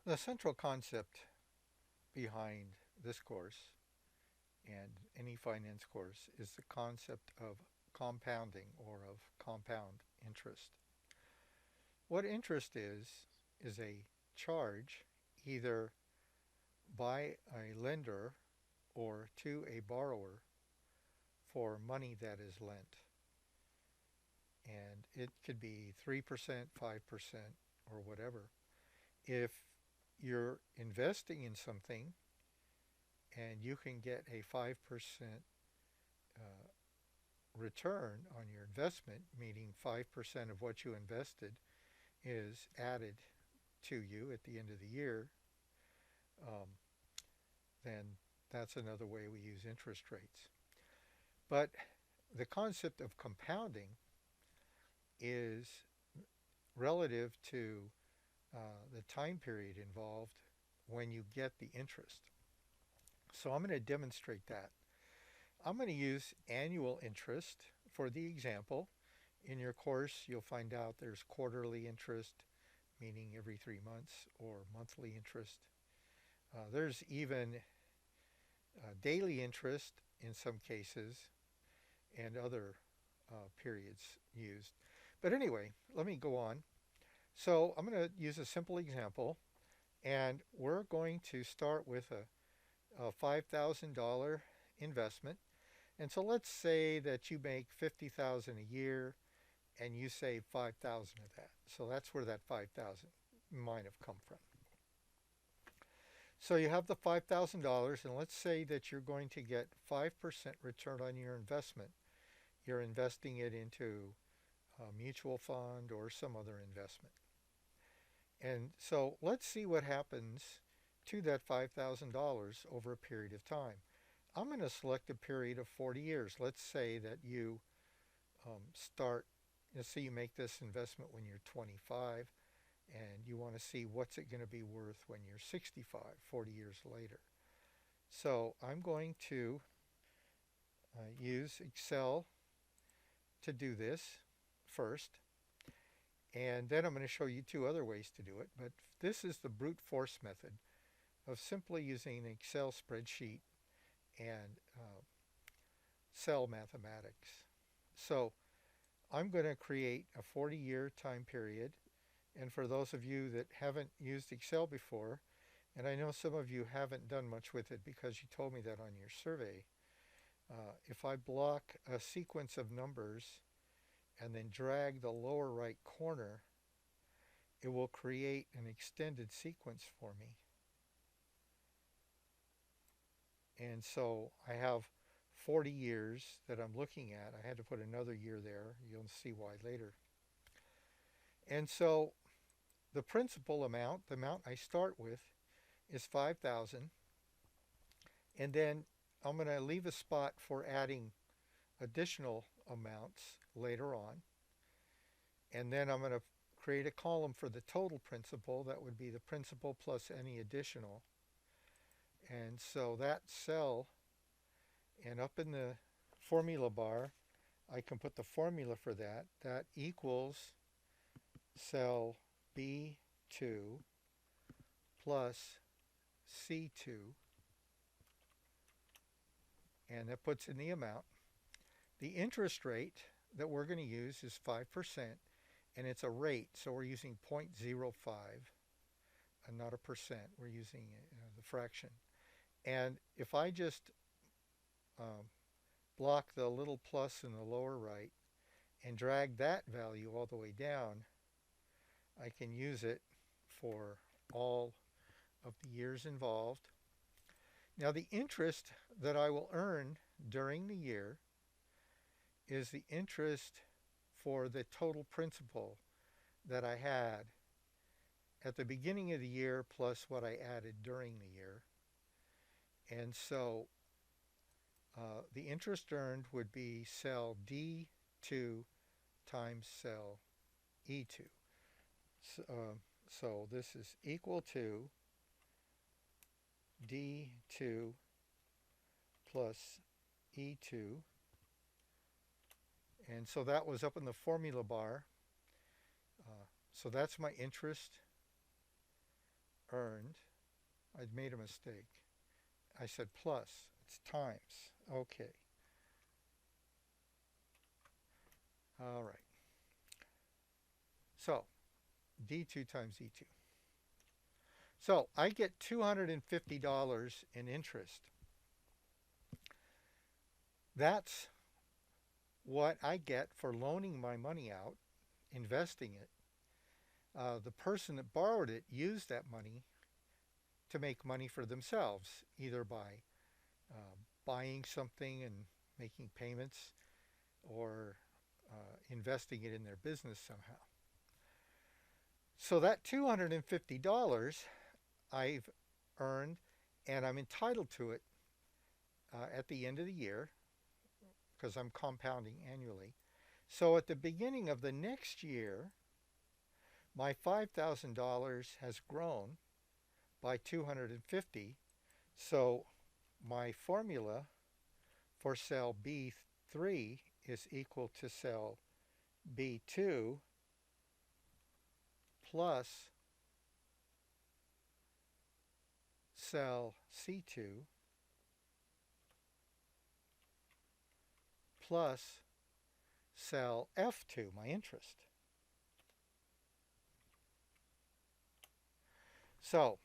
The central concept behind this course and any finance course is the concept of compounding or of compound interest. What interest is a charge either by a lender or to a borrower for money that is lent. And it could be 3%, 5%, or whatever. If you're investing in something and you can get a 5% uh, return on your investment, meaning 5% of what you invested is added to you at the end of the year, um, then that's another way we use interest rates. But the concept of compounding is relative to the time period involved when you get the interest. So I'm going to demonstrate that. I'm going to use annual interest for the example. In your course, you'll find out there's quarterly interest, meaning every 3 months, or monthly interest. There's even daily interest in some cases and other periods used. But anyway, let me go on. So I'm going to use a simple example, and we're going to start with a $5,000 investment. And so let's say that you make 50,000 a year and you save 5,000 of that. So that's where that 5,000 might have come from. So you have the $5,000, and let's say that you're going to get 5% return on your investment. You're investing it into a mutual fund or some other investment. And so let's see what happens to that $5,000 over a period of time. I'm going to select a period of 40 years. Let's say that you let's say you make this investment when you're 25 and you want to see what's it going to be worth when you're 65, 40 years later. So I'm going to use Excel to do this first. And then I'm going to show you two other ways to do it. But this is the brute force method of simply using an Excel spreadsheet and cell mathematics. So I'm going to create a 40-year time period. And for those of you that haven't used Excel before, and I know some of you haven't done much with it because you told me that on your survey, if I block a sequence of numbers and then drag the lower right corner, it will create an extended sequence for me. And so I have 40 years that I'm looking at. I had to put another year there. You'll see why later. And so the principal amount, the amount I start with, is 5,000. And then I'm going to leave a spot for adding additional amounts later on. And then I'm going to create a column for the total principal. That would be the principal plus any additional. And so that cell, and up in the formula bar, I can put the formula for that. That equals cell B2 plus C2. And that puts in the amount. The interest rate that we're going to use is 5%, and it's a rate, so we're using 0.05 and not a percent. We're using the fraction. And if I just block the little plus in the lower right and drag that value all the way down, I can use it for all of the years involved. Now the interest that I will earn during the year is the interest for the total principal that I had at the beginning of the year plus what I added during the year. And so the interest earned would be cell D2 times cell E2. So this is equal to D2 plus E2. And so that was up in the formula bar. So that's my interest earned, I'd made a mistake. I said plus, it's times. Okay. All right. So D2 times E2. So I get $250 in interest. That's what I get for loaning my money out, investing it. The person that borrowed it used that money to make money for themselves, either by buying something and making payments or investing it in their business somehow. So that $250 I've earned, and I'm entitled to it at the end of the year because I'm compounding annually. So at the beginning of the next year, my $5,000 has grown by 250. So my formula for cell B3 is equal to cell B2 plus cell C2 plus cell F2, my interest. So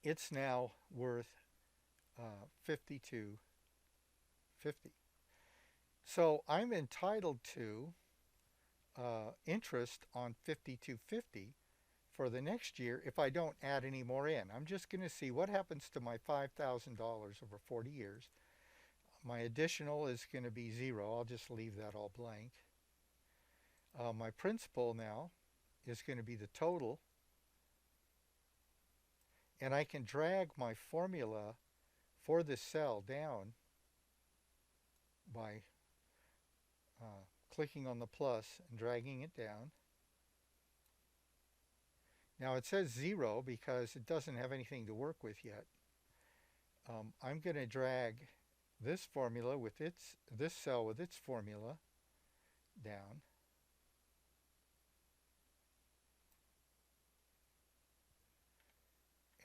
it's now worth $52.50. So I'm entitled to interest on $52.50 for the next year if I don't add any more in. I'm just going to see what happens to my $5,000 over 40 years. My additional is going to be zero. I'll just leave that all blank. My principal now is going to be the total. And I can drag my formula for this cell down by clicking on the plus and dragging it down. Now it says zero because it doesn't have anything to work with yet. I'm going to drag this formula with this cell with its formula down.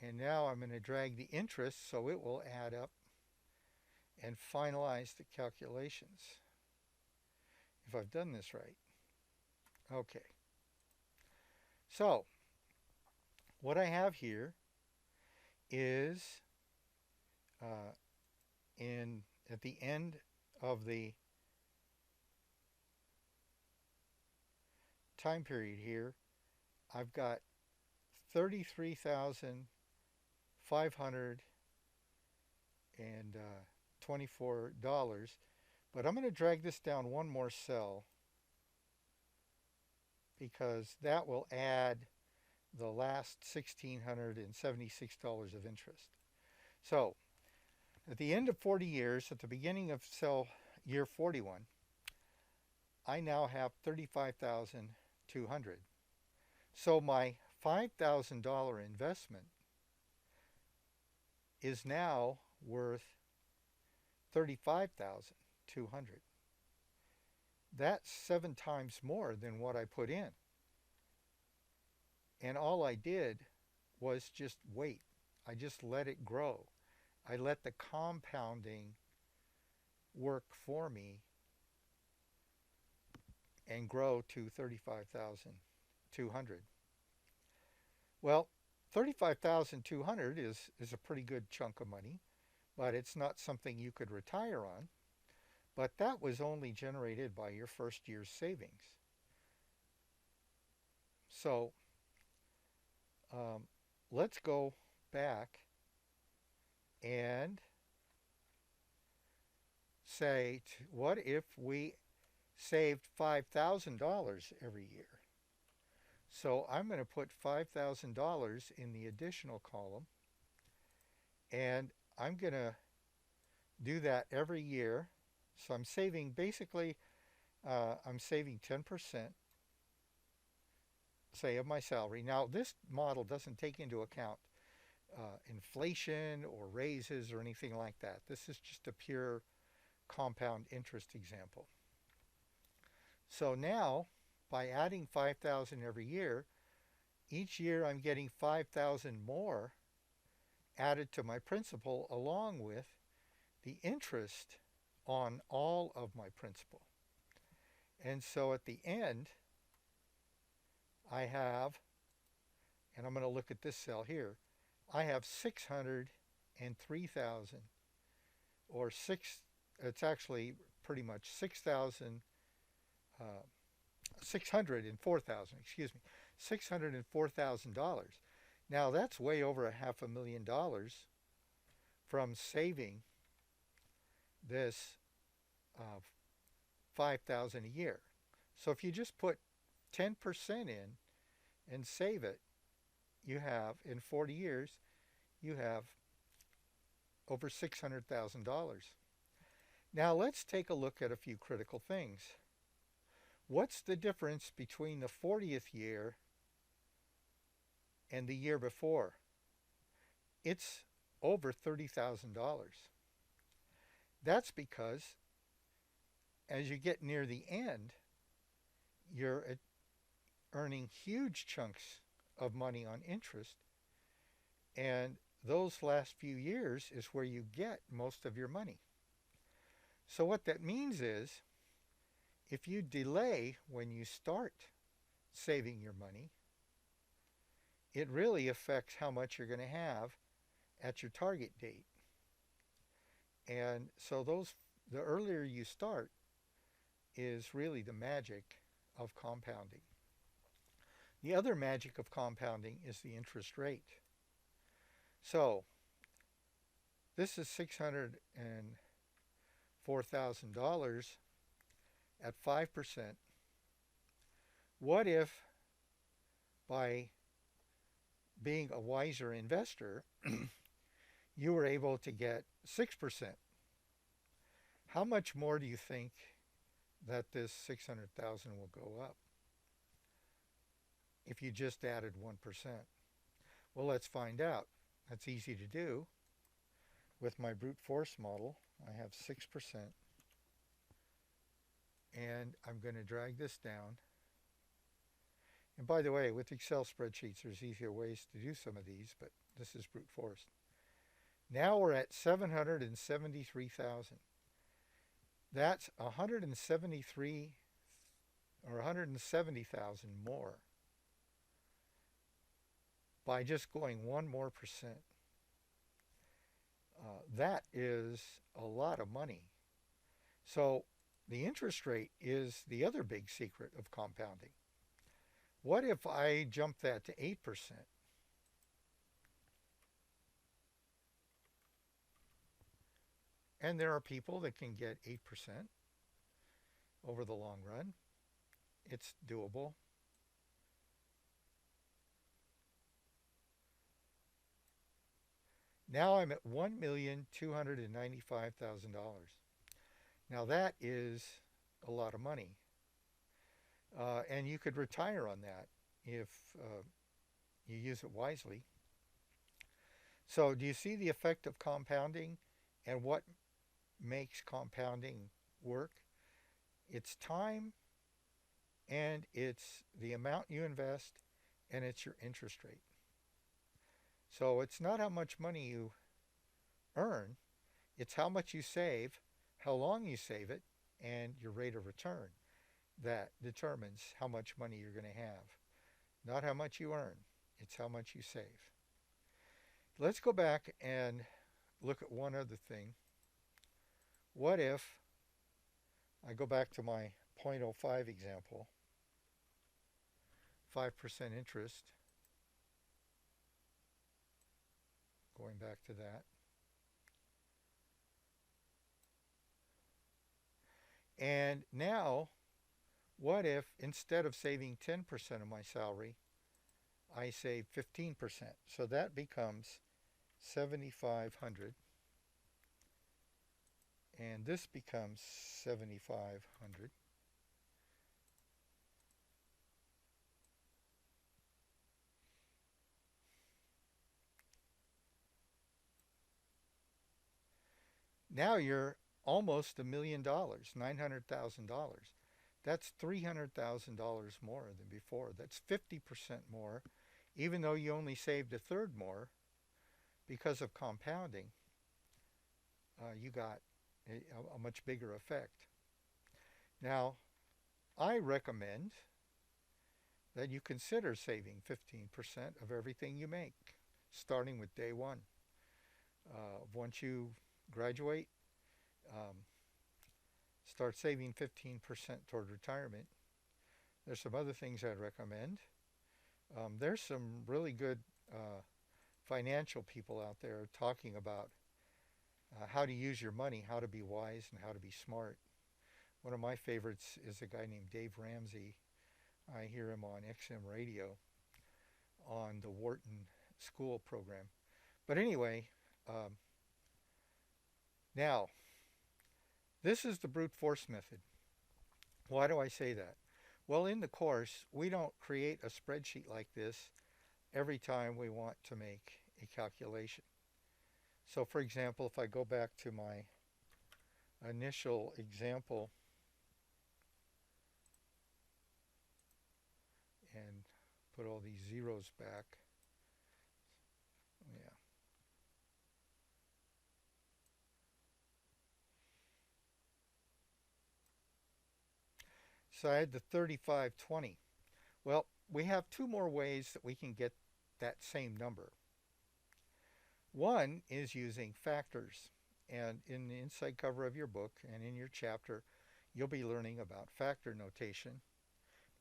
And now I'm going to drag the interest so it will add up and finalize the calculations. If I've done this right. Okay. So what I have here is at the end of the time period here, I've got $33,524, but I'm going to drag this down one more cell because that will add the last $1,676 of interest. So at the end of 40 years, at the beginning of cell year 41, I now have $35,200. So my $5,000 investment is now worth $35,200. That's 7 times more than what I put in. And all I did was just wait. I just let it grow. I let the compounding work for me and grow to $35,200. Well, $35,200 is a pretty good chunk of money, but it's not something you could retire on. But that was only generated by your first year's savings. So let's go back and say, what if we saved $5,000 every year? So I'm going to put $5,000 in the additional column, and I'm going to do that every year. So I'm saving, basically, I'm saving 10%, say, of my salary. Now, this model doesn't take into account inflation or raises or anything like that. This is just a pure compound interest example. So now, by adding $5,000 every year, Each year I'm getting 5,000 more added to my principal along with the interest on all of my principal. And so at the end, I have, and I'm going to look at this cell here, I have 603,000 or it's actually pretty much 604,000, excuse me, $604,000. Now that's way over a $500,000 from saving this 5,000 a year. So if you just put 10% in and save it, you have in 40 years, you have over $600,000. Now let's take a look at a few critical things. What's the difference between the 40th year and the year before? It's over $30,000. That's because as you get near the end, you're earning huge chunks of money on interest, and those last few years is where you get most of your money. So what that means is, if you delay when you start saving your money, it really affects how much you're going to have at your target date. And so the earlier you start is really the magic of compounding. The other magic of compounding is the interest rate. So this is $604,000 at 5%. What if by being a wiser investor, you were able to get 6%? How much more do you think that this 600,000 will go up if you just added 1%? Well, let's find out. That's easy to do. With my brute force model, I have 6%. And I'm going to drag this down. And by the way, with Excel spreadsheets, there's easier ways to do some of these, but this is brute force. Now we're at 773,000. That's 173 or 170,000 more by just going 1 more percent. That is a lot of money. So the interest rate is the other big secret of compounding. What if I jump that to 8%? And there are people that can get 8% over the long run. It's doable. Now I'm at $1,295,000. Now that is a lot of money. And you could retire on that if you use it wisely. So do you see the effect of compounding and what makes compounding work? It's time, and it's the amount you invest, and it's your interest rate. So it's not how much money you earn, it's how much you save, how long you save it, and your rate of return that determines how much money you're going to have. Not how much you earn, it's how much you save. Let's go back and look at one other thing. What if I go back to my 0.05 example, 5% interest, going back to that. And now, what if instead of saving 10% of my salary, I save 15%? So that becomes 7,500. And this becomes 7,500. Now you're almost $1 million, $900,000. That's $300,000 more than before. That's 50% more even though you only saved a third more, because of compounding, you got a much bigger effect. Now, I recommend that you consider saving 15% of everything you make, starting with day one. Once you graduate, um, start saving 15% toward retirement. There's some other things I'd recommend. There's some really good financial people out there talking about how to use your money, how to be wise, and how to be smart. One of my favorites is a guy named Dave Ramsey. I hear him on XM radio on the Wharton School program. But anyway, um, now, this is the brute force method. Why do I say that? Well, in the course, we don't create a spreadsheet like this every time we want to make a calculation. So for example, if I go back to my initial example and put all these zeros back, yeah. So I had the 3520. Well, we have two more ways that we can get that same number. One is using factors. And in the inside cover of your book and in your chapter, you'll be learning about factor notation.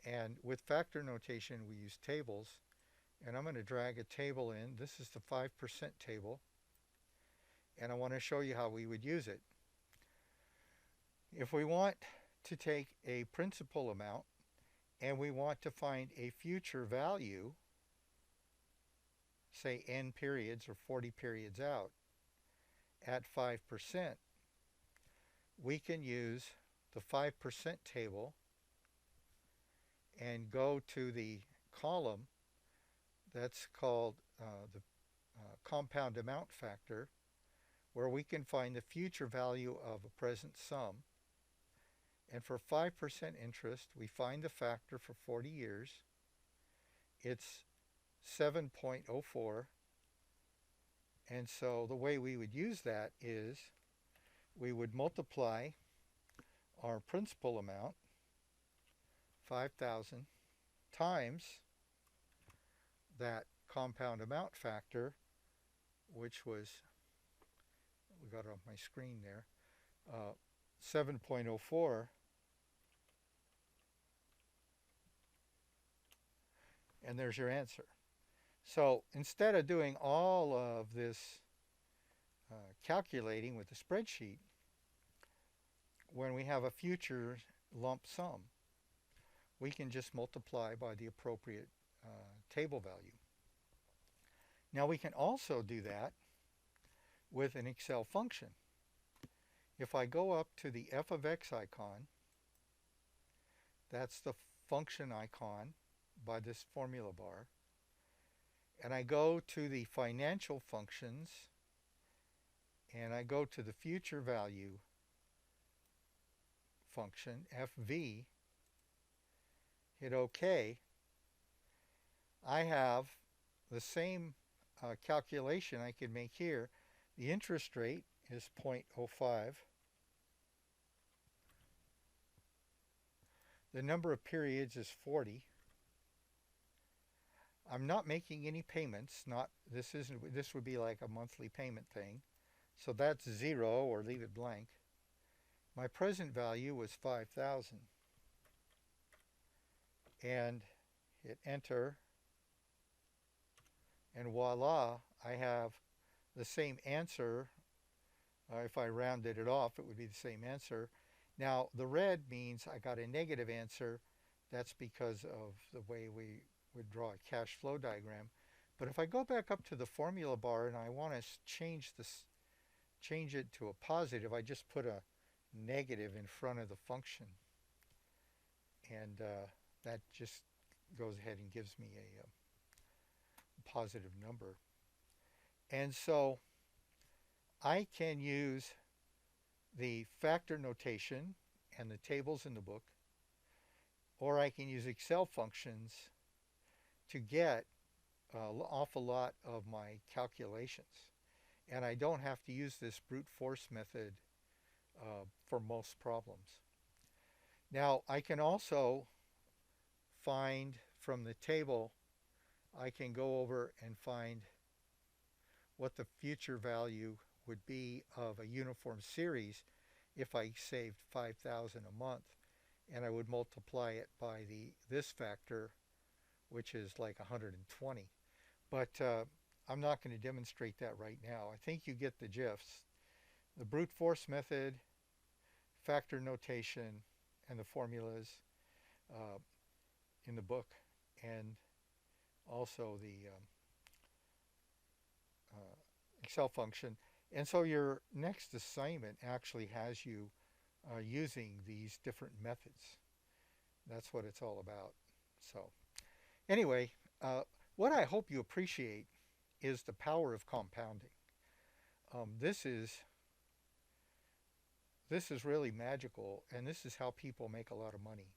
And with factor notation, we use tables. And I'm going to drag a table in. This is the 5% table. And I want to show you how we would use it. If we want to take a principal amount and we want to find a future value, say n periods or 40 periods out, at 5%, we can use the 5% table and go to the column that's called the compound amount factor, where we can find the future value of a present sum. And for 5% interest, we find the factor for 40 years. It's 7.04. And so the way we would use that is we would multiply our principal amount, 5,000, times that compound amount factor, which was, we got it on my screen there, 7.04. And there's your answer. So instead of doing all of this calculating with the spreadsheet, when we have a future lump sum, we can just multiply by the appropriate table value. Now we can also do that with an Excel function. If I go up to the f of x icon, that's the function icon by this formula bar, and I go to the financial functions and I go to the future value function, FV, hit OK, I have the same calculation I could make here. The interest rate is 0.05. The number of periods is 40. I'm not making any payments. This would be like a monthly payment thing. So that's 0, or leave it blank. My present value was 5,000. And hit enter. And voila, I have the same answer. If I rounded it off, it would be the same answer. Now, the red means I got a negative answer. That's because of the way we would draw a cash flow diagram. But if I go back up to the formula bar and I want to change it to a positive, I just put a negative in front of the function. And that just goes ahead and gives me a positive number. And so I can use the factor notation and the tables in the book, or I can use Excel functions to get an awful lot of my calculations. And I don't have to use this brute force method for most problems. Now, I can also find from the table, I can go over and find what the future value would be of a uniform series if I saved 5,000 a month, and I would multiply it by this factor, which is like 120. But I'm not going to demonstrate that right now. I think you get the gist. The brute force method, factor notation, and the formulas uh, in the book, and also the Excel function. And so your next assignment actually has you using these different methods. That's what it's all about. So anyway, what I hope you appreciate is the power of compounding. Um, this is this is really magical, and this is how people make a lot of money,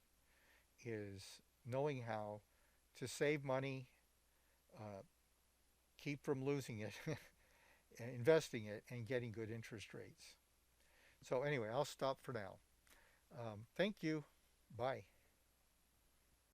is knowing how to save money, uh, keep from losing it, investing it, and getting good interest rates. So anyway, I'll stop for now. Thank you. Bye.